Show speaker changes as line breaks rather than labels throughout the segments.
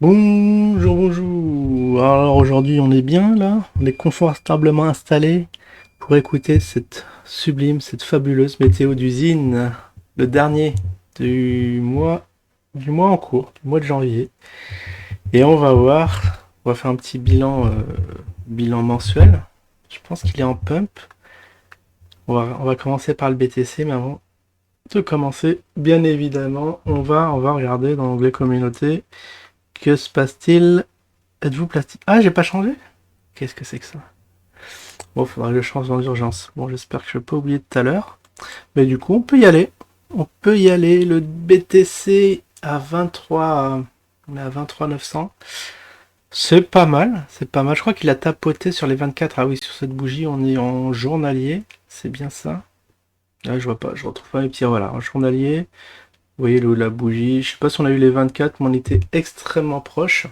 Bonjour, bonjour. Alors aujourd'hui on est bien là, on est confortablement installé pour écouter cette sublime, cette fabuleuse météo d'usine, le dernier du mois en cours, du mois de janvier. Et on va voir, on va faire un petit bilan mensuel. Je pense qu'il est en pump. On va commencer par le BTC, mais avant de commencer, bien évidemment, on va regarder dans l'onglet communauté. Que se passe-t-il? Êtes-vous plastique? Ah, j'ai pas changé? Qu'est-ce que c'est que ça? Bon, faudra que je change en urgence. Bon, j'espère que je vais pas oublier tout à l'heure. Mais du coup, on peut y aller. On peut y aller. Le BTC à 23. On est à 23 900. C'est pas mal. C'est pas mal. Je crois qu'il a tapoté sur les 24. Ah oui, sur cette bougie, on est en journalier. C'est bien ça. Ah, je vois pas. Je retrouve pas mes petits. Voilà, en journalier. Vous voyez la bougie. Je sais pas si on a eu les 24, mais on était extrêmement proche.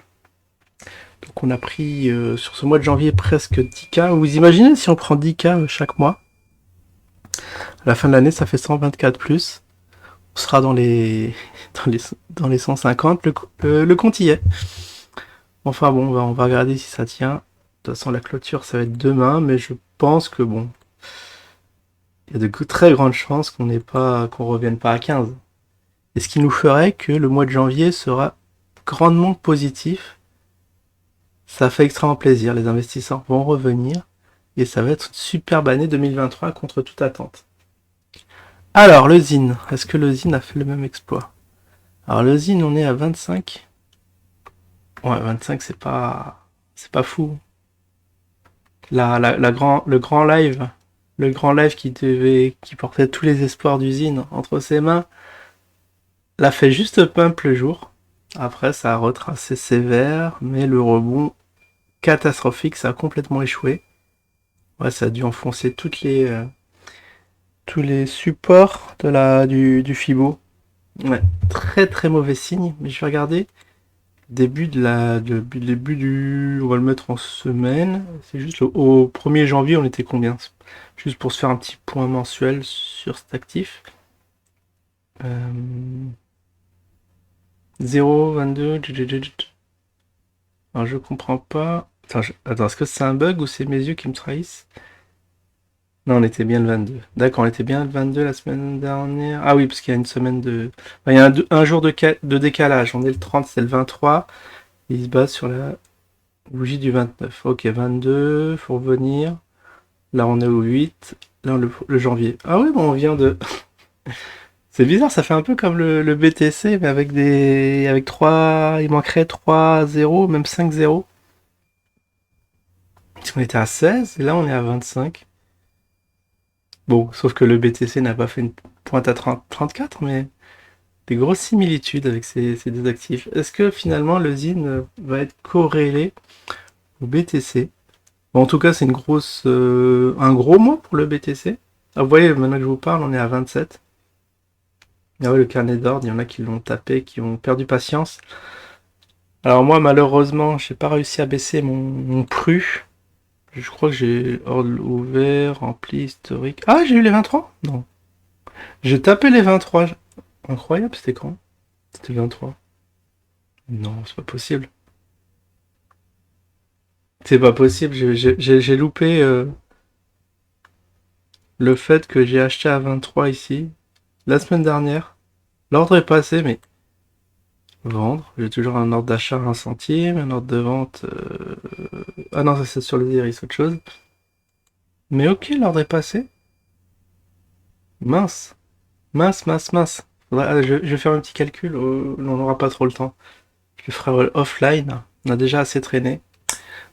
Donc on a pris sur ce mois de janvier presque 10K. Vous imaginez si on prend 10K chaque mois? À la fin de l'année, ça fait 124 plus. On sera dans les, dans les 150. Le compte y est. Enfin bon, on va regarder si ça tient. De toute façon, la clôture, ça va être demain. Mais je pense que bon, il y a de très grandes chances qu'on revienne pas à 15. Et ce qui nous ferait que le mois de janvier sera grandement positif. Ça fait extrêmement plaisir. Les investisseurs vont revenir. Et ça va être une superbe année 2023 contre toute attente. Alors, le Zine. Est-ce que le Zine a fait le même exploit? Alors, le Zine, on est à 25. Ouais, 25, c'est pas fou. Le grand live qui portait tous les espoirs du Zine entre ses mains, l'a fait juste pump le jour. Après, ça a retracé sévère, mais le rebond catastrophique, ça a complètement échoué. Ouais, ça a dû enfoncer tous les supports du Fibo. Ouais, très très mauvais signe, mais je vais regarder. Début du. On va le mettre en semaine. C'est juste au 1er janvier, on était combien? Juste pour se faire un petit point mensuel sur cet actif. 0, 22. Alors je comprends pas. Attends, est-ce que c'est un bug ou c'est mes yeux qui me trahissent? Non, on était bien le 22. D'accord, on était bien le 22 la semaine dernière. Ah oui, parce qu'il y a une semaine de. Enfin, il y a un jour de décalage. On est le 30, c'est le 23. Il se base sur la bougie du 29. Ok, 22, faut revenir. Là, on est au 8. Là, le janvier. Ah oui, bon, on vient de. C'est bizarre, ça fait un peu comme le BTC, mais avec 3. Il manquerait 3 0, même 5 0. Parce qu'on était à 16, et là, on est à 25. Bon, sauf que le BTC n'a pas fait une pointe à 34, mais des grosses similitudes avec ces deux actifs. Est-ce que finalement le ZIN va être corrélé au BTC? Bon, en tout cas, c'est un gros mois pour le BTC. Ah, vous voyez, maintenant que je vous parle, on est à 27. Ah ouais, le carnet d'ordre, il y en a qui l'ont tapé, qui ont perdu patience. Alors moi, malheureusement, j'ai pas réussi à baisser mon PRU. Je crois que j'ai ordre ouvert, rempli, historique. Ah, j'ai eu les 23? Non. J'ai tapé les 23. Incroyable, c'était quand? C'était 23. Non, c'est pas possible. C'est pas possible, j'ai loupé le fait que j'ai acheté à 23 ici, la semaine dernière. L'ordre est passé, mais vendre. J'ai toujours un ordre d'achat à 1 centime, un ordre de vente. Ah non, ça c'est sur les iris, autre chose. Mais ok, l'ordre est passé. Mince. Mince, mince, mince. Je vais faire un petit calcul, on n'aura pas trop le temps. Je le ferai offline. On a déjà assez traîné.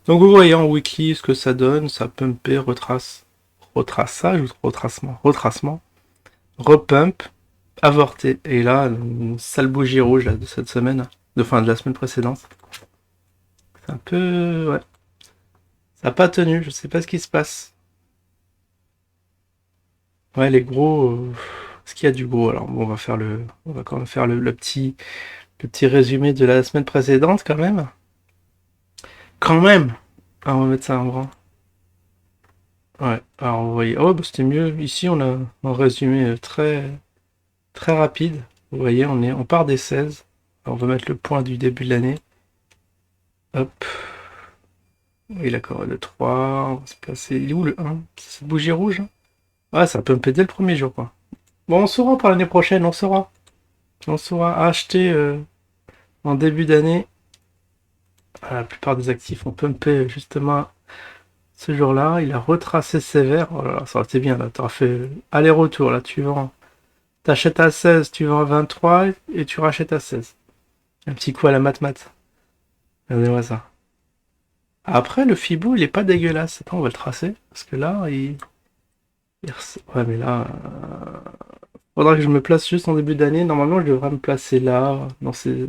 Donc vous voyez en weekly ce que ça donne, ça pumpé, retraçage ou retracement, repump, avorté. Et là, une sale bougie rouge là, de cette semaine, de la semaine précédente. C'est un peu... Ouais. Ça n'a pas tenu, je sais pas ce qui se passe. Ouais, les gros... Est-ce qu'il y a du gros? Alors bon, on va quand même faire le petit résumé de la semaine précédente quand même. Quand même. Ah, on va mettre ça en grand. Ouais, alors vous voyez, oh bah, c'était mieux. Ici on a un résumé très très rapide. Vous voyez, on part des 16. Alors, on va mettre le point du début de l'année. Hop. Oui, d'accord, le 3. On va se placer. Il est où le 1? C'est cette bougie rouge? Ah, ça peut me péter le premier jour, quoi. Bon, on saura pour l'année prochaine, on saura. On saura acheter en début d'année. La plupart des actifs ont pumpé justement ce jour-là. Il a retracé sévère. Oh là là, ça aurait été bien là. T'auras fait aller-retour là. Tu vends. T'achètes à 16, tu vends à 23 et tu rachètes à 16. Un petit coup à la mat-mat. Regardez-moi ça. Après, le Fibo, il est pas dégueulasse. Attends, on va le tracer. Parce que là, ouais, mais là, faudra que je me place juste en début d'année. Normalement, je devrais me placer là, dans ces...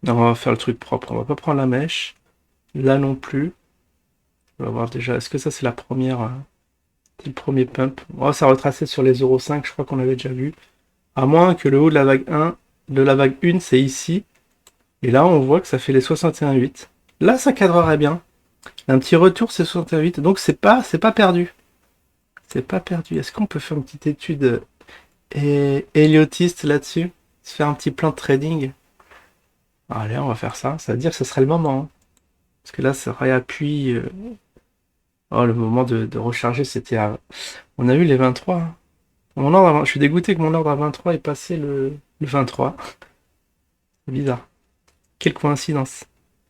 Non, on va faire le truc propre. On va pas prendre la mèche. Là non plus. On va voir déjà. Est-ce que ça, c'est la première... c'est le premier pump. Oh, ça retracé sur les 0,5, je crois qu'on l'avait déjà vu. À moins que le haut de la vague 1, de la vague 1, c'est ici. Et là, on voit que ça fait les 61,8. Là, ça cadrerait bien. Un petit retour, c'est 61,8. Donc, c'est pas perdu. C'est pas perdu. Est-ce qu'on peut faire une petite étude héliotiste là-dessus? Se faire un petit plan de trading? Allez, on va faire ça. Ça veut dire que ce serait le moment, hein. Parce que là, ça réappuie. Oh, le moment de recharger, c'était à... On a eu les 23, hein. Je suis dégoûté que mon ordre à 23 ait passé le 23. C'est bizarre. Quelle coïncidence.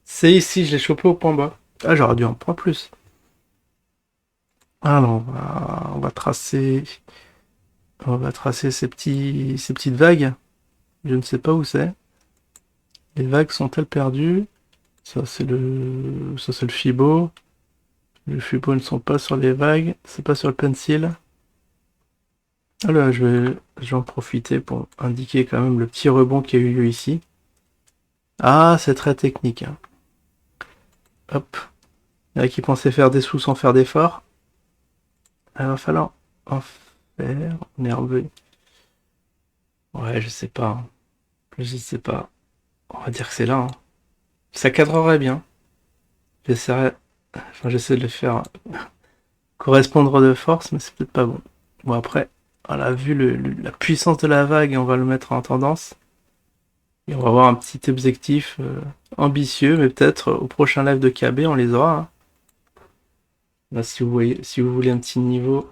C'est ici, je l'ai chopé au point bas. Ah, j'aurais dû en prendre plus. Alors, on va tracer. On va tracer ces petites vagues. Je ne sais pas où c'est. Les vagues sont-elles perdues? Ça c'est le Fibo. Les Fibo ne sont pas sur les vagues. C'est pas sur le pencil. Alors, je vais en profiter pour indiquer quand même le petit rebond qui a eu lieu ici. Ah, c'est très technique, hein. Hop. Il y en a qui pensaient faire des sous sans faire d'efforts. Il va falloir en faire. Nerveux. Ouais, je sais pas, hein. Je sais pas. On va dire que c'est là, hein. Ça cadrerait bien. J'essaierai. Enfin, j'essaie de le faire correspondre de force, mais c'est peut-être pas bon. Bon, après, on a vu la puissance de la vague et on va le mettre en tendance. Et on va avoir un petit objectif ambitieux, mais peut-être au prochain live de KB, on les aura, hein. Là, si vous voulez un petit niveau,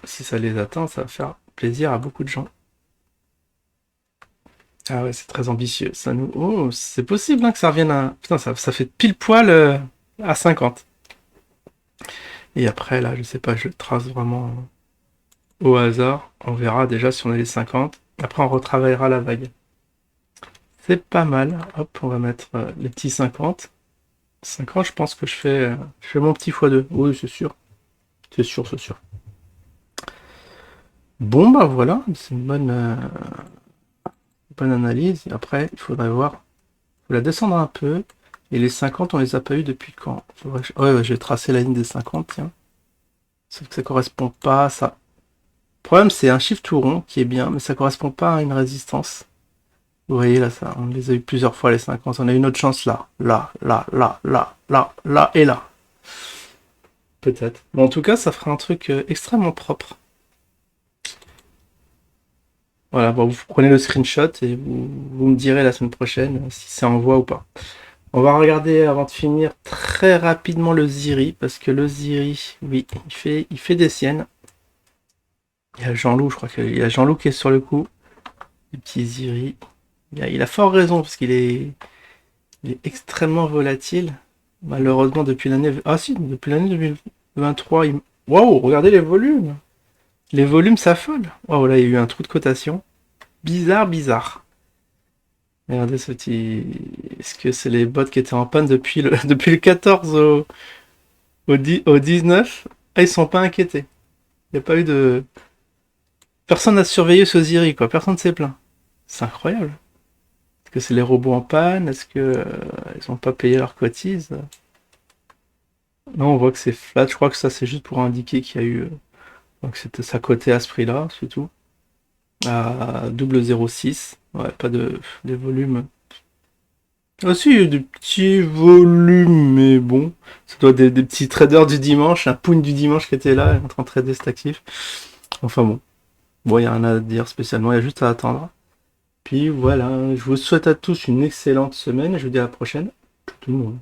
si ça les atteint, ça va faire plaisir à beaucoup de gens. Ah ouais, c'est très ambitieux. Ça nous... Oh, c'est possible, hein, que ça revienne à... Putain, ça fait pile poil à 50. Et après, là, je sais pas, je trace vraiment au hasard. On verra déjà si on a les 50. Après, on retravaillera la vague. C'est pas mal. Hop, on va mettre les petits 50. 50, je pense que je fais mon petit x2. Oui, c'est sûr. C'est sûr, c'est sûr. Bon, bah voilà, c'est une bonne analyse. Après, il faudrait voir. Il faut la descendre un peu. Et les 50, on les a pas eu depuis quand? Ouais, je vais tracer la ligne des 50, tiens. Sauf que ça correspond pas à ça. Le problème, c'est un chiffre tout rond qui est bien, mais ça correspond pas à une résistance. Vous voyez là, ça, on les a eu plusieurs fois les 50. On a eu une autre chance là, là et là. Peut-être. Bon, en tout cas, ça fera un truc extrêmement propre. Voilà, bon, vous prenez le screenshot et vous me direz la semaine prochaine si c'est en voie ou pas. On va regarder avant de finir très rapidement le Ziri, parce que le Ziri, oui, il fait des siennes. Il y a Jean-Loup, je crois qu'il y a Jean-Loup qui est sur le coup. Le petit Ziri. Il a fort raison, parce il est extrêmement volatile. Malheureusement, depuis l'année... Ah si, depuis l'année 2023, Waouh, regardez les volumes. Les volumes s'affolent. Waouh, là, il y a eu un trou de cotation. Bizarre, bizarre. Regardez ce petit... Est-ce que c'est les bots qui étaient en panne depuis depuis le 14 au 19? Ah, ils sont pas inquiétés. Il n'y a pas eu de... Personne n'a surveillé ce Ziri, quoi. Personne ne s'est plaint. C'est incroyable. Est-ce que c'est les robots en panne? Est-ce que ils ont pas payé leur cotise? Non, on voit que c'est flat. Je crois que ça, c'est juste pour indiquer qu'il y a eu... donc c'était ça coté à ce prix-là, c'est tout. À double 0,6. Ouais, pas de... des volumes... Ah si, il y a des petits volumes, mais bon. Ça doit être des petits traders du dimanche, un poon du dimanche qui était là, en train de trader cet actif. Enfin bon. Bon, il n'y a rien à dire spécialement, il y a juste à attendre. Puis voilà, je vous souhaite à tous une excellente semaine et je vous dis à la prochaine. tout le monde.